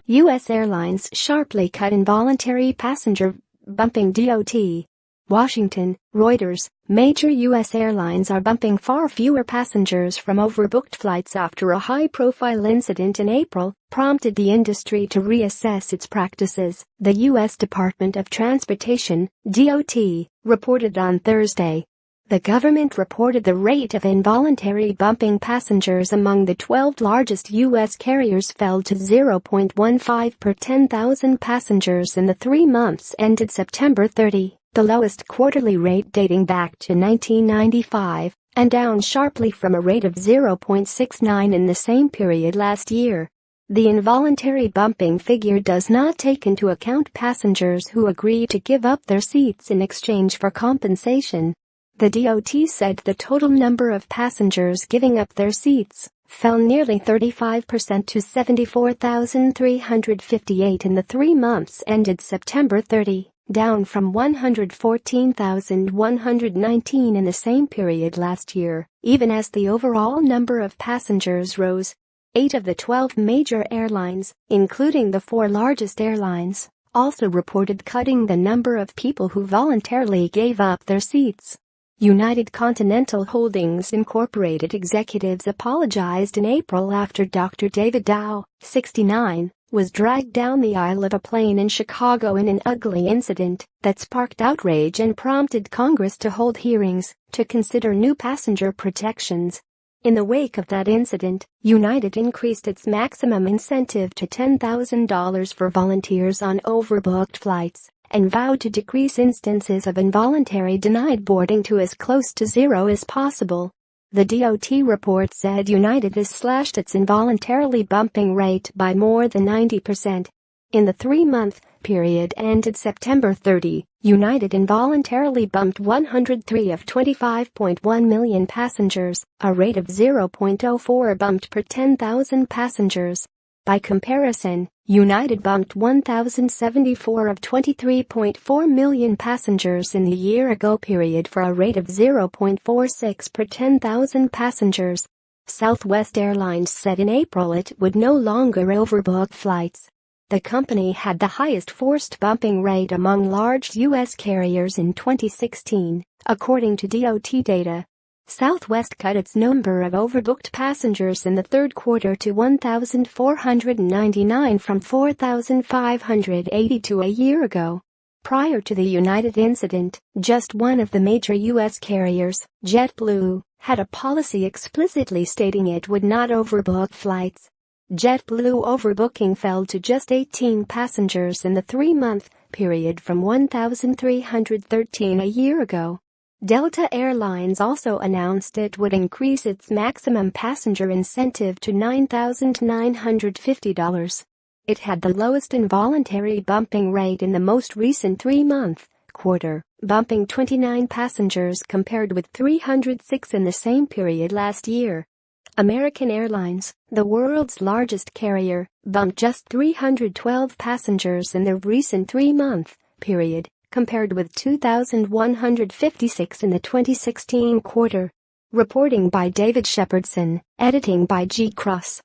U.S. airlines sharply cut involuntary passenger bumping DOT. Washington, Reuters. Major U.S. airlines are bumping far fewer passengers from overbooked flights after a high-profile incident in April prompted the industry to reassess its practices, the U.S. Department of Transportation, DOT, reported on Thursday. The government reported the rate of involuntary bumping passengers among the 12 largest U.S. carriers fell to 0.15 per 10,000 passengers in the 3 months ended September 30, the lowest quarterly rate dating back to 1995, and down sharply from a rate of 0.69 in the same period last year. The involuntary bumping figure does not take into account passengers who agree to give up their seats in exchange for compensation. The DOT said the total number of passengers giving up their seats fell nearly 35% to 74,358 in the 3 months ended September 30, down from 114,119 in the same period last year, even as the overall number of passengers rose. 8 of the 12 major airlines, including the 4 largest airlines, also reported cutting the number of people who voluntarily gave up their seats. United Continental Holdings Incorporated executives apologized in April after Dr. David Dow, 69, was dragged down the aisle of a plane in Chicago in an ugly incident that sparked outrage and prompted Congress to hold hearings to consider new passenger protections. In the wake of that incident, United increased its maximum incentive to $10,000 for volunteers on overbooked flights and vowed to decrease instances of involuntary denied boarding to as close to zero as possible. The DOT report said United has slashed its involuntarily bumping rate by more than 90%. In the 3-month period ended September 30, United involuntarily bumped 103 of 25.1 million passengers, a rate of 0.04 bumped per 10,000 passengers. By comparison, United bumped 1,074 of 23.4 million passengers in the year-ago period for a rate of 0.46 per 10,000 passengers. Southwest Airlines said in April it would no longer overbook flights. The company had the highest forced bumping rate among large U.S. carriers in 2016, according to DOT data. Southwest cut its number of overbooked passengers in the third quarter to 1,499 from 4,582 a year ago. Prior to the United incident, just one of the major U.S. carriers, JetBlue, had a policy explicitly stating it would not overbook flights. JetBlue overbooking fell to just 18 passengers in the 3-month period from 1,313 a year ago. Delta Airlines also announced it would increase its maximum passenger incentive to $9,950. It had the lowest involuntary bumping rate in the most recent 3-month quarter, bumping 29 passengers compared with 306 in the same period last year. American Airlines, the world's largest carrier, bumped just 312 passengers in the recent 3-month period, compared with 2,156 in the 2016 quarter. Reporting by David Shepardson, editing by G. Cross.